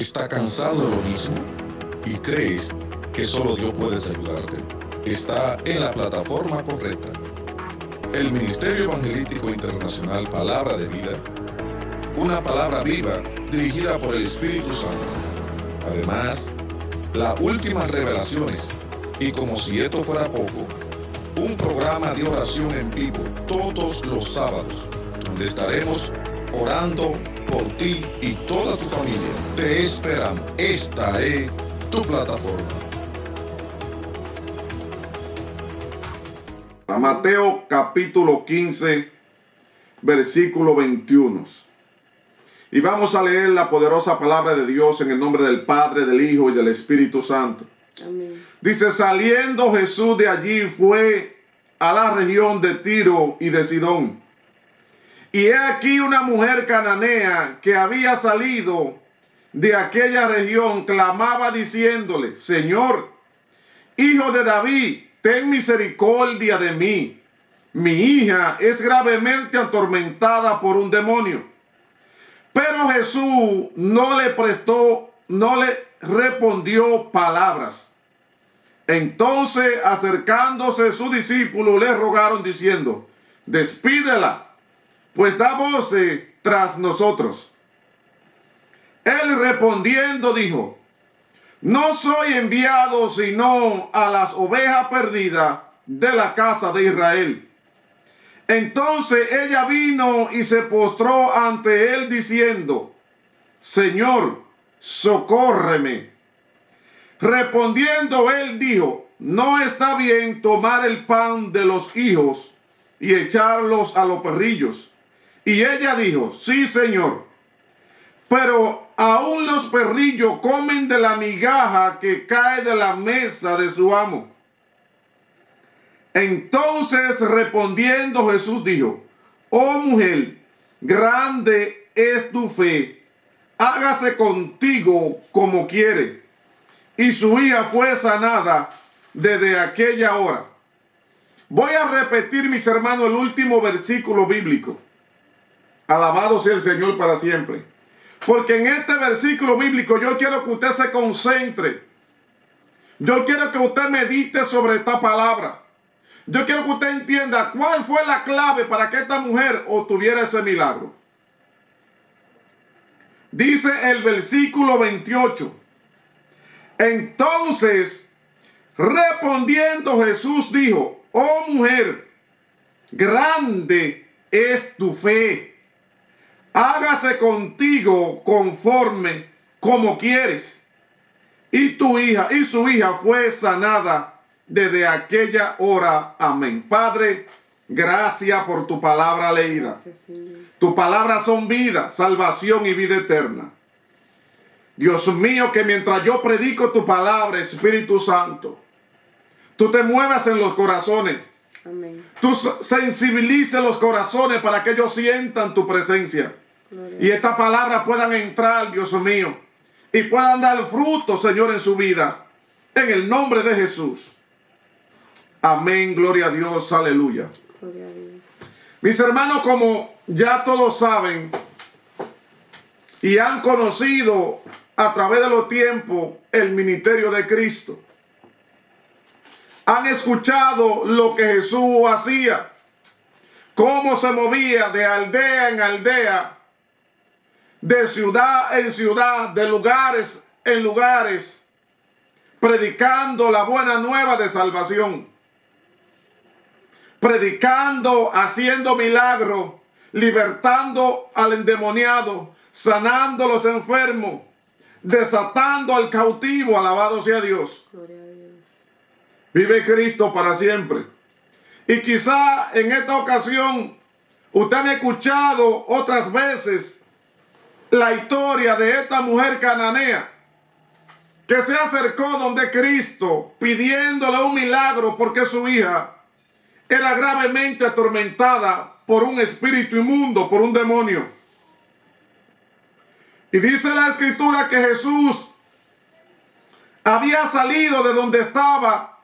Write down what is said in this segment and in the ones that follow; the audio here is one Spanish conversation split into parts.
¿Está cansado de lo mismo? ¿Y crees que solo Dios puede ayudarte? Está en la plataforma correcta. El Ministerio Evangelístico Internacional Palabra de Vida, una palabra viva dirigida por el Espíritu Santo. Además, las últimas revelaciones, y como si esto fuera poco, un programa de oración en vivo todos los sábados, donde estaremos orando por ti y toda tu familia. Te esperamos. Esta es tu plataforma. Mateo capítulo 15, versículo 21. Y vamos a leer la poderosa palabra de Dios en el nombre del Padre, del Hijo y del Espíritu Santo. Amén. Dice: saliendo Jesús de allí fue a la región de Tiro y de Sidón. Y he aquí una mujer cananea que había salido de aquella región, clamaba diciéndole: Señor, Hijo de David, ten misericordia de mí. Mi hija es gravemente atormentada por un demonio. Pero Jesús no le respondió palabras. Entonces, acercándose sus discípulos, le rogaron diciendo: despídela, pues da voces tras nosotros. Él respondiendo dijo: no soy enviado sino a las ovejas perdidas de la casa de Israel. Entonces ella vino y se postró ante él diciendo: Señor, socórreme. Respondiendo él dijo: no está bien tomar el pan de los hijos y echarlos a los perrillos. Y ella dijo: sí, Señor, pero aún los perrillos comen de la migaja que cae de la mesa de su amo. Entonces respondiendo Jesús dijo: oh mujer, grande es tu fe, hágase contigo como quiere. Y su hija fue sanada desde aquella hora. Voy a repetir, mis hermanos, el último versículo bíblico. Alabado sea el Señor para siempre. Porque en este versículo bíblico yo quiero que usted se concentre. Yo quiero que usted medite sobre esta palabra. Yo quiero que usted entienda cuál fue la clave para que esta mujer obtuviera ese milagro. Dice el versículo 28. Entonces, respondiendo Jesús dijo: oh mujer, grande es tu fe, hágase contigo conforme como quieres. Y su hija fue sanada desde aquella hora. Amén. Padre, gracias por tu palabra leída. Tu palabra son vida, salvación y vida eterna. Dios mío, que mientras yo predico tu palabra, Espíritu Santo, tú te muevas en los corazones. Amén. Tú sensibilices los corazones para que ellos sientan tu presencia. Gloria. Y estas palabras puedan entrar, Dios mío, y puedan dar fruto, Señor, en su vida. En el nombre de Jesús. Amén, gloria a Dios, aleluya. Gloria a Dios. Mis hermanos, como ya todos saben y han conocido a través de los tiempos el ministerio de Cristo, han escuchado lo que Jesús hacía, cómo se movía de aldea en aldea, de ciudad en ciudad, de lugares en lugares, predicando la buena nueva de salvación, predicando, haciendo milagros, libertando al endemoniado, sanando a los enfermos, desatando al cautivo. Alabado sea Dios. Gloria a Dios. Vive Cristo para siempre. Y quizá en esta ocasión usted ha escuchado otras veces la historia de esta mujer cananea que se acercó donde Cristo pidiéndole un milagro porque su hija era gravemente atormentada por un espíritu inmundo, por un demonio. Y dice la Escritura que Jesús había salido de donde estaba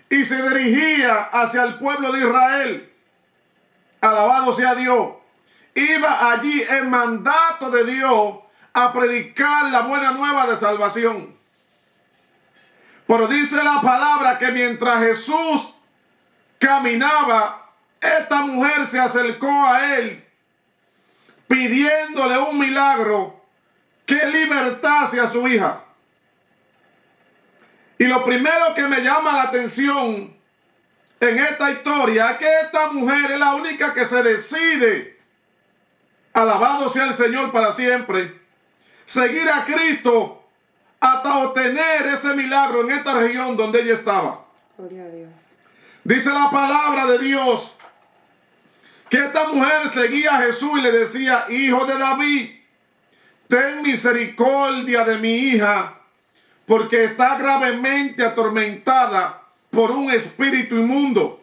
y se dirigía hacia el pueblo de Israel. Alabado sea Dios. Iba allí en mandato de Dios a predicar la buena nueva de salvación. Pero dice la palabra que mientras Jesús caminaba, esta mujer se acercó a él pidiéndole un milagro que libertase a su hija. Y lo primero que me llama la atención en esta historia es que esta mujer es la única que se decide, alabado sea el Señor para siempre, seguir a Cristo hasta obtener ese milagro en esta región donde ella estaba. Gloria a Dios. Dice la palabra de Dios que esta mujer seguía a Jesús y le decía: Hijo de David, ten misericordia de mi hija, porque está gravemente atormentada por un espíritu inmundo.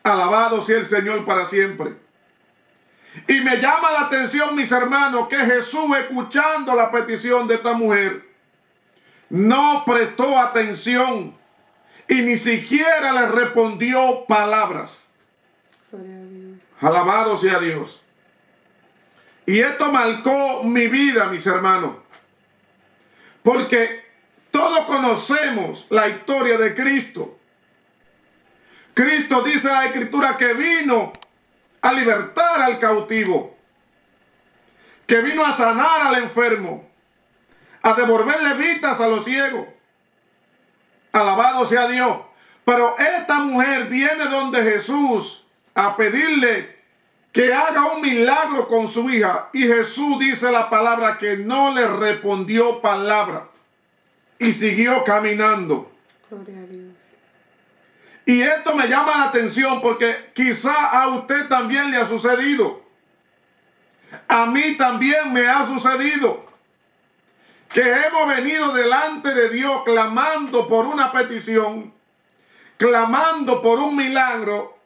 Alabado sea el Señor para siempre. Y me llama la atención, mis hermanos, que Jesús, escuchando la petición de esta mujer, no prestó atención y ni siquiera le respondió palabras. Gloria a Dios. Alabado sea Dios. Y esto marcó mi vida, mis hermanos, porque todos conocemos la historia de Cristo. Cristo, dice la Escritura, que vino a libertar al cautivo, que vino a sanar al enfermo, a devolverle vistas a los ciegos. Alabado sea Dios. Pero esta mujer viene donde Jesús a pedirle que haga un milagro con su hija. Y Jesús, dice la palabra, que no le respondió palabra y siguió caminando. Gloria a Dios. Y esto me llama la atención porque quizá a usted también le ha sucedido. A mí también me ha sucedido que hemos venido delante de Dios clamando por una petición, clamando por un milagro,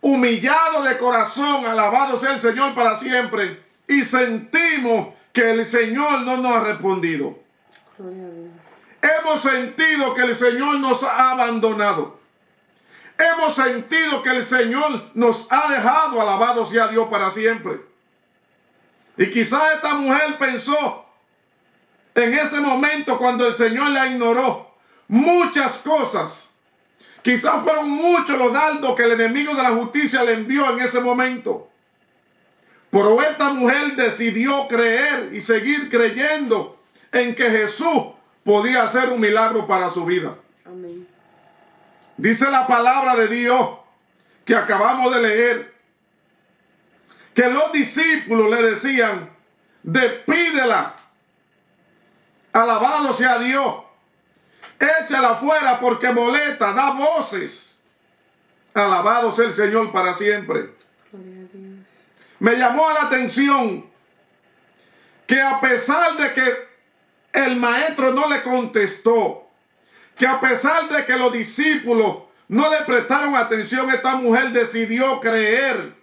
humillado de corazón, alabado sea el Señor para siempre, y sentimos que el Señor no nos ha respondido. Gloria a Dios. Hemos sentido que el Señor nos ha abandonado. Hemos sentido que el Señor nos ha dejado, alabado sea Dios para siempre. Y quizás esta mujer pensó en ese momento, cuando el Señor la ignoró, muchas cosas. Quizás fueron muchos los dardos que el enemigo de la justicia le envió en ese momento. Pero esta mujer decidió creer y seguir creyendo en que Jesús podía hacer un milagro para su vida. Amén. Dice la palabra de Dios que acabamos de leer, que los discípulos le decían: despídela, alabado sea Dios, échala afuera porque molesta, da voces. Alabado sea el Señor para siempre. Gloria a Dios. Me llamó la atención que a pesar de que el maestro no le contestó, que a pesar de que los discípulos no le prestaron atención, esta mujer decidió creer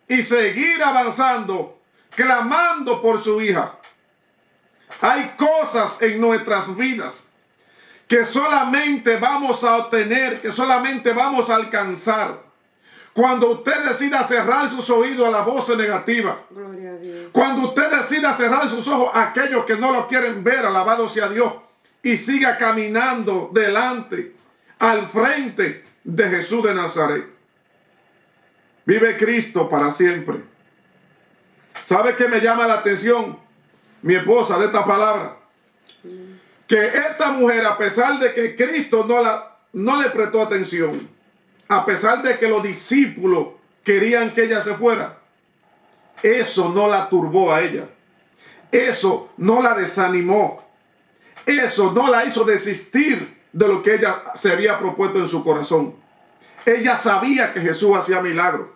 y seguir avanzando, clamando por su hija. Hay cosas en nuestras vidas que solamente vamos a obtener, que solamente vamos a alcanzar cuando usted decida cerrar sus oídos a la voz negativa. Gloria a Dios. Cuando usted decida cerrar sus ojos a aquellos que no lo quieren ver, alabado sea Dios, y siga caminando delante, al frente de Jesús de Nazaret. Vive Cristo para siempre. ¿Sabe qué me llama la atención, mi esposa, de esta palabra? Que esta mujer, a pesar de que Cristo no le prestó atención, a pesar de que los discípulos querían que ella se fuera, eso no la turbó a ella. Eso no la desanimó. Eso no la hizo desistir de lo que ella se había propuesto en su corazón. Ella sabía que Jesús hacía milagros.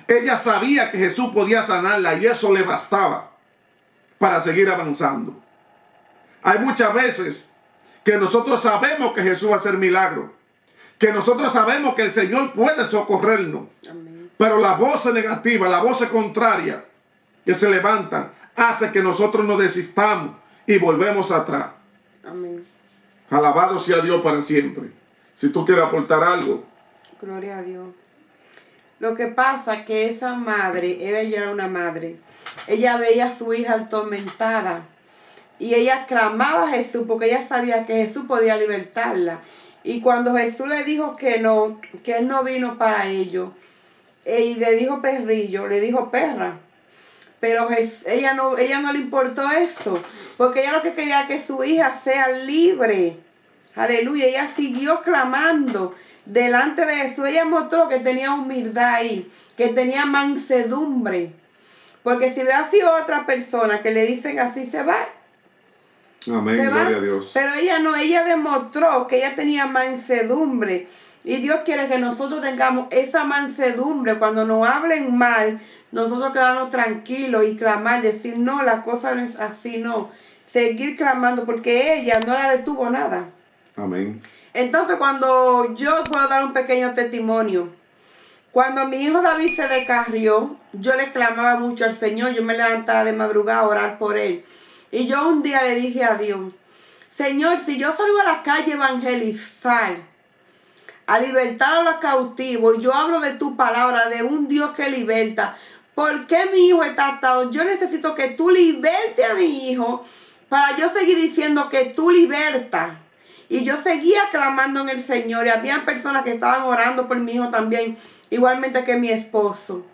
Ella sabía que Jesús podía sanarla y eso le bastaba para seguir avanzando. Hay muchas veces que nosotros sabemos que Jesús va a hacer milagros, que nosotros sabemos que el Señor puede socorrernos. Amén. Pero la voz negativa, la voz contraria que se levantan, hace que nosotros nos desistamos y volvemos atrás. Amén. Alabado sea Dios para siempre. Si tú quieres aportar algo. Gloria a Dios. Lo que pasa es que esa madre, ella era una madre. Ella veía a su hija atormentada y ella clamaba a Jesús porque ella sabía que Jesús podía libertarla. Y cuando Jesús le dijo que no, que él no vino para ello, y le dijo perrillo, le dijo perra. Pero ella no le importó eso, porque ella lo que quería que su hija sea libre. Aleluya, ella siguió clamando delante de Jesús. Ella mostró que tenía humildad ahí, que tenía mansedumbre. Porque si hubiera sido otra persona que le dicen así, se va. Amén, gloria a Dios. Pero ella no, ella demostró que ella tenía mansedumbre. Y Dios quiere que nosotros tengamos esa mansedumbre. Cuando nos hablen mal, nosotros quedarnos tranquilos y clamar, decir, no, la cosa no es así, no. Seguir clamando, porque ella no la detuvo nada. Amén. Entonces, cuando yo puedo dar un pequeño testimonio, cuando mi hijo David se descarrió, yo le clamaba mucho al Señor, yo me levantaba de madrugada a orar por él. Y yo un día le dije a Dios, Señor, si yo salgo a la calle a evangelizar, a libertar a los cautivos, y yo hablo de tu palabra, de un Dios que liberta, ¿por qué mi hijo está atado? Yo necesito que tú libertes a mi hijo para yo seguir diciendo que tú libertas. Y yo seguía clamando en el Señor. Y había personas que estaban orando por mi hijo también, igualmente que mi esposo.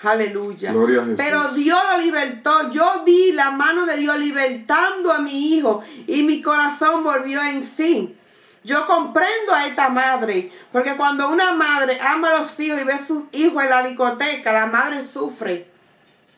Aleluya. Gloria a Jesús. Pero Dios lo libertó. Yo vi la mano de Dios libertando a mi hijo y mi corazón volvió en sí. Yo comprendo a esta madre, porque cuando una madre ama a los hijos y ve a sus hijos en la discoteca, la madre sufre.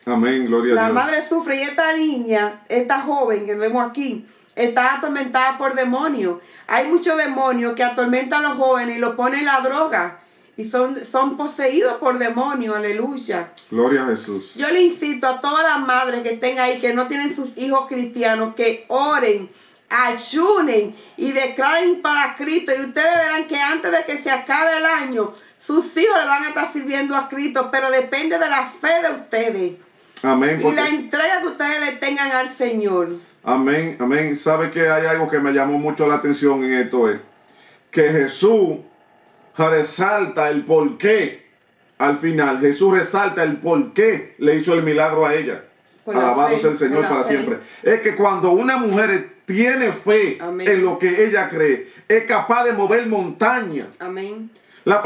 Amén, gloria a Dios. La madre sufre, y esta niña, esta joven que vemos aquí, está atormentada por demonios. Hay muchos demonios que atormentan a los jóvenes y los ponen en la droga. Y son poseídos por demonios, aleluya. Gloria a Jesús. Yo le incito a todas las madres que estén ahí, que no tienen sus hijos cristianos, que oren, ayunen y declaren para Cristo. Y ustedes verán que antes de que se acabe el año, sus hijos le van a estar sirviendo a Cristo, pero depende de la fe de ustedes. Amén. Y la entrega que ustedes le tengan al Señor. Amén, amén. ¿Sabe que hay algo que me llamó mucho la atención en esto? Es que Jesús resalta el por qué. Al final, Jesús resalta el por qué le hizo el milagro a ella. Alabado sea el Señor para siempre. Es que cuando una mujer tiene fe Amén. en lo que ella cree, es capaz de mover montañas. Amén. Hay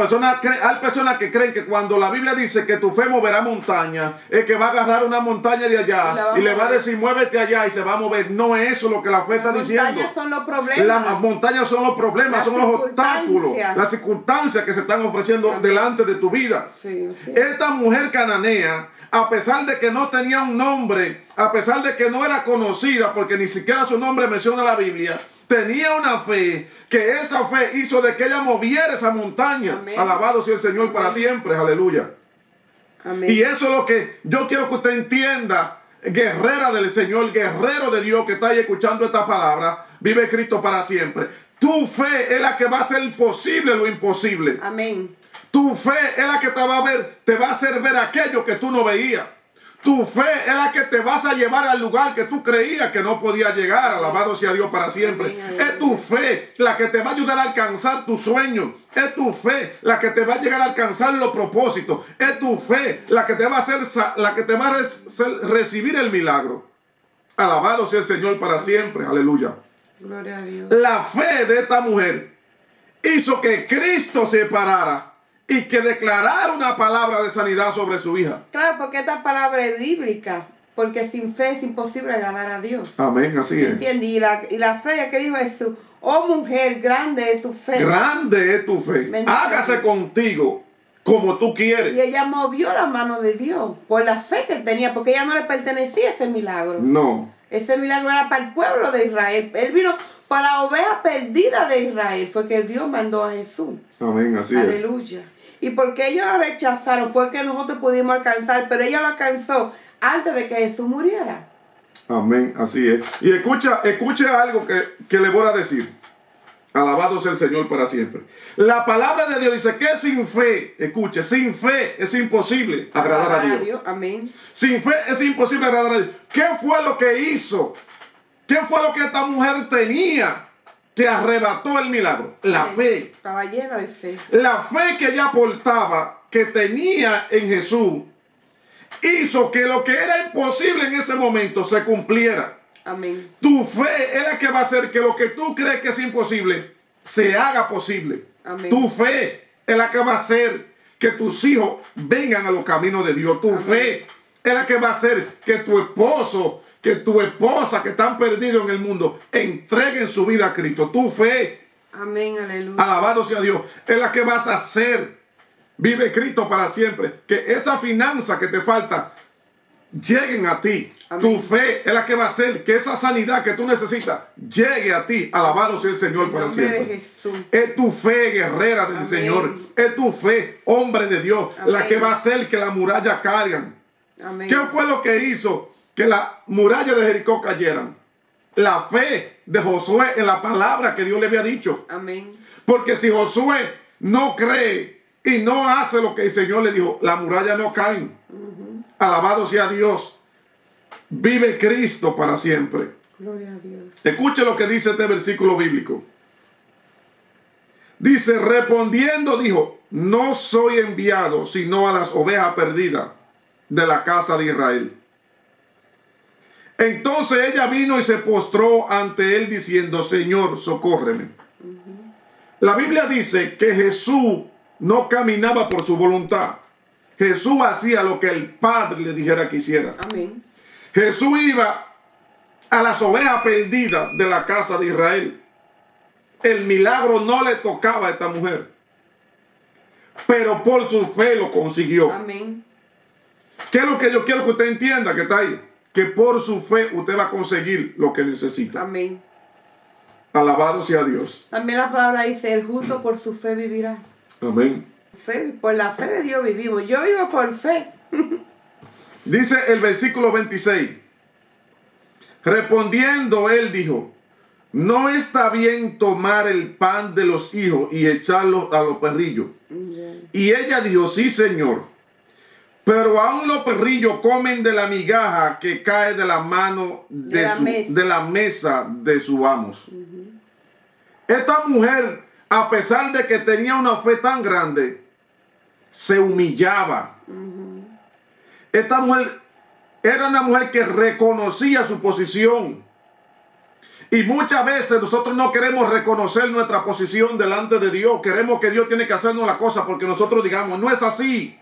personas que creen que cuando la Biblia dice que tu fe moverá montaña, es que va a agarrar una montaña de allá y le va a decir muévete allá y se va a mover. No es eso lo que la fe está diciendo. Las montañas son los problemas. Las montañas son los problemas, son los obstáculos, las circunstancias que se están ofreciendo delante de tu vida. Sí. Esta mujer cananea, a pesar de que no tenía un nombre, a pesar de que no era conocida, porque ni siquiera su nombre menciona la Biblia, tenía una fe, que esa fe hizo de que ella moviera esa montaña. Amén. Alabado sea el Señor Amén. para siempre, aleluya. Amén. Y eso es lo que yo quiero que usted entienda, guerrera del Señor, guerrero de Dios que está ahí escuchando esta palabra, vive Cristo para siempre. Tu fe es la que va a hacer posible lo imposible. Amén. Tu fe es la que te va a hacer ver aquello que tú no veías. Tu fe es la que te vas a llevar al lugar que tú creías que no podías llegar. Alabado sea Dios para siempre. Amén. Es tu fe la que te va a ayudar a alcanzar tus sueños. Es tu fe la que te va a llegar a alcanzar los propósitos. Es tu fe la que te va a hacer, recibir el milagro. Alabado sea el Señor para siempre. Aleluya. Gloria a Dios. La fe de esta mujer hizo que Cristo se parara y que declarara una palabra de sanidad sobre su hija. Claro, porque esta palabra es bíblica, porque sin fe es imposible agradar a Dios. Amén, así es. ¿Entiendes? Y la fe que dijo Jesús, oh mujer, grande es tu fe. Grande es tu fe. Bendito. Hágase contigo como tú quieres. Y ella movió la mano de Dios por la fe que tenía, porque ella no le pertenecía ese milagro. No. Ese milagro era para el pueblo de Israel. Él vino para la oveja perdida de Israel. Fue que Dios mandó a Jesús. Amén, así es. Aleluya. Y porque ellos lo rechazaron fue que nosotros pudimos alcanzar, pero ella lo alcanzó antes de que Jesús muriera. Amén, así es. Y escuche algo que le voy a decir. Alabado sea el Señor para siempre. La palabra de Dios dice que sin fe, escuche, sin fe es imposible agradar a Dios. Amén. Sin fe es imposible agradar a Dios. ¿Qué fue lo que hizo? ¿Qué fue lo que esta mujer tenía que arrebató el milagro? La fe. Estaba llena de fe. La fe que ella portaba, que tenía en Jesús, hizo que lo que era imposible en ese momento se cumpliera. Amén. Tu fe es la que va a hacer que lo que tú crees que es imposible se haga posible. Amén. Tu fe es la que va a hacer que tus hijos vengan a los caminos de Dios. Tu Amén. fe es la que va a hacer que tu esposo, que tu esposa que están perdidos en el mundo entreguen su vida a Cristo. Tu fe, Amén, aleluya. alabado sea Dios, es la que vas a hacer. Vive Cristo para siempre. Que esa finanza que te falta lleguen a ti. Amén. Tu fe es la que va a hacer que esa sanidad que tú necesitas llegue a ti. Alabado sea el Señor En para nombre de siempre. Jesús. Es tu fe, guerrera del Amén. Señor. Es tu fe, hombre de Dios, la Amén. que va a hacer que la muralla caigan. Amén. ¿Qué fue lo que hizo que la muralla de Jericó cayeran? La fe de Josué en la palabra que Dios le había dicho. Amén. Porque si Josué no cree y no hace lo que el Señor le dijo, la muralla no cae. Alabado sea Dios. Vive Cristo para siempre. Gloria a Dios. Escuche lo que dice este versículo bíblico. Dice, respondiendo dijo, no soy enviado sino a las ovejas perdidas de la casa de Israel. Entonces ella vino y se postró ante él diciendo, Señor, socórreme. La Biblia dice que Jesús no caminaba por su voluntad. Jesús hacía lo que el Padre le dijera que hiciera. Amén. Jesús iba a las ovejas perdidas de la casa de Israel. El milagro no le tocaba a esta mujer, pero por su fe lo consiguió. Amén. ¿Qué es lo que yo quiero que usted entienda que está ahí? Que por su fe usted va a conseguir lo que necesita. Amén. Alabado sea Dios. También la palabra dice, el justo por su fe vivirá. Amén. Fe, por la fe de Dios vivimos. Yo vivo por fe. Dice el versículo 26. Respondiendo él dijo, no está bien tomar el pan de los hijos y echarlo a los perrillos. Y ella dijo, sí, Señor. Pero aún los perrillos comen de la migaja que cae de la mano de la mesa de su amos. Esta mujer, a pesar de que tenía una fe tan grande, se humillaba. Esta mujer era una mujer que reconocía su posición. Y muchas veces nosotros no queremos reconocer nuestra posición delante de Dios. Queremos que Dios tiene que hacernos la cosa porque nosotros digamos, no es así.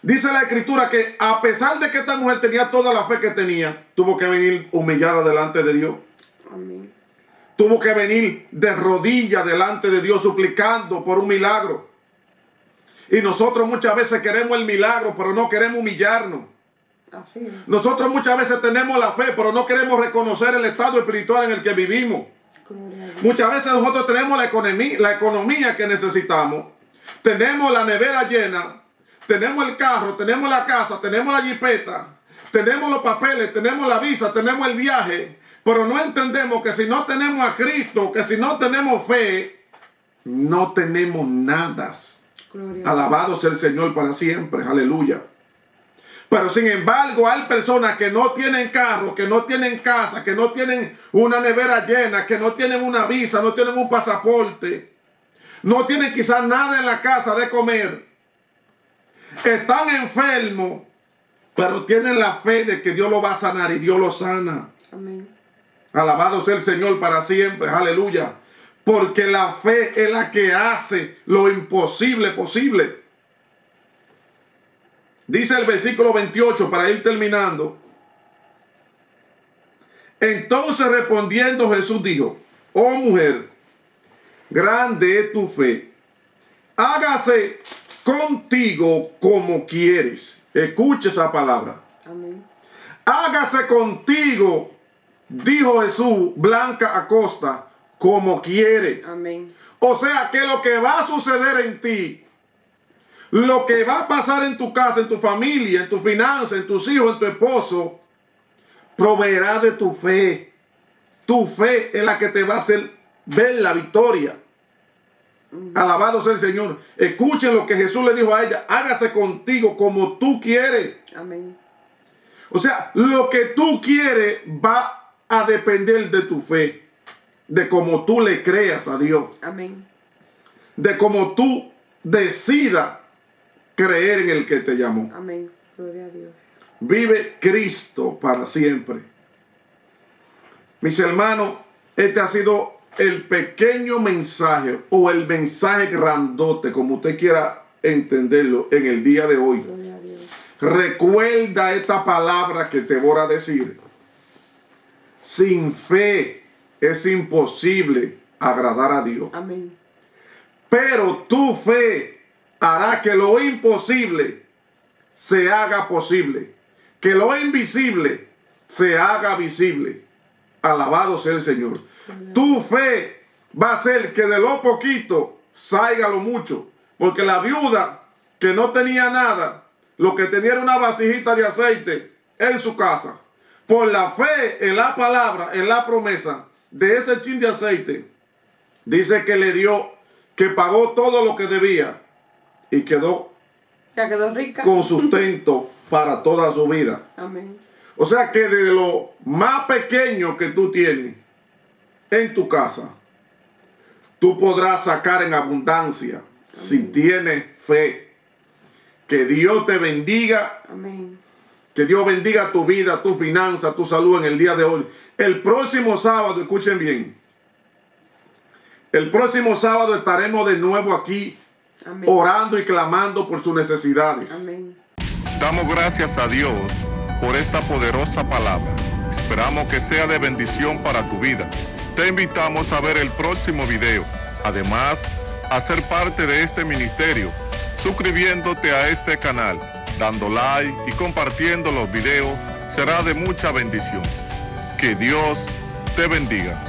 Dice la Escritura que a pesar de que esta mujer tenía toda la fe que tenía, tuvo que venir humillada delante de Dios. Amén. Tuvo que venir de rodillas delante de Dios suplicando por un milagro. Y nosotros muchas veces queremos el milagro, pero no queremos humillarnos. Así es. Nosotros muchas veces tenemos la fe, pero no queremos reconocer el estado espiritual en el que vivimos. Gloria a Dios. Muchas veces nosotros tenemos la economía que necesitamos. Tenemos la nevera llena. Tenemos el carro, tenemos la casa, tenemos la jipeta, tenemos los papeles, tenemos la visa, tenemos el viaje, pero no entendemos que si no tenemos a Cristo, que si no tenemos fe, no tenemos nada. Gloria a Alabado sea el Señor para siempre, aleluya. Pero sin embargo hay personas que no tienen carro, que no tienen casa, que no tienen una nevera llena, que no tienen una visa, no tienen un pasaporte, no tienen quizás nada en la casa de comer. Están enfermos, pero tienen la fe de que Dios lo va a sanar y Dios lo sana. Amén. Alabado sea el Señor para siempre, aleluya. Porque la fe es la que hace lo imposible posible. Dice el versículo 28 para ir terminando. Entonces respondiendo Jesús dijo, oh mujer, grande es tu fe. Hágase contigo como quieres. Escuche esa palabra. Amén. Hágase contigo, dijo Jesús, Blanca Acosta, como quiere. Amén. O sea que lo que va a suceder en ti, lo que va a pasar en tu casa, en tu familia, en tu finanza, en tus hijos, en tu esposo, proveerá de tu fe. Tu fe es la que te va a hacer ver la victoria. Alabado sea el Señor. Escuchen lo que Jesús le dijo a ella. Hágase contigo como tú quieres. Amén. O sea, lo que tú quieres va a depender de tu fe. De cómo tú le creas a Dios. Amén. De cómo tú decidas creer en el que te llamó. Amén. Gloria a Dios. Vive Cristo para siempre. Mis hermanos, este ha sido el pequeño mensaje o el mensaje grandote, como usted quiera entenderlo, en el día de hoy. Gloria a Dios. Recuerda esta palabra que te voy a decir. Sin fe es imposible agradar a Dios. Amén. Pero tu fe hará que lo imposible se haga posible. Que lo invisible se haga visible. Alabado sea el Señor. Tu fe va a hacer que de lo poquito salga lo mucho. Porque la viuda que no tenía nada, lo que tenía era una vasijita de aceite en su casa. Por la fe en la palabra, en la promesa de ese chin de aceite, dice que le dio, que pagó todo lo que debía y quedó Ya quedó rica. con sustento para toda su vida. Amén. O sea que de lo más pequeño que tú tienes en tu casa, tú podrás sacar en abundancia. Amén. Si tienes fe. Que Dios te bendiga. Amén. Que Dios bendiga tu vida, tu finanza, tu salud en el día de hoy. El próximo sábado, escuchen bien. El próximo sábado estaremos de nuevo aquí. Amén. Orando y clamando por sus necesidades. Amén. Damos gracias a Dios por esta poderosa palabra. Esperamos que sea de bendición para tu vida. Te invitamos a ver el próximo video. Además, a ser parte de este ministerio, suscribiéndote a este canal, dando like y compartiendo los videos, será de mucha bendición. Que Dios te bendiga.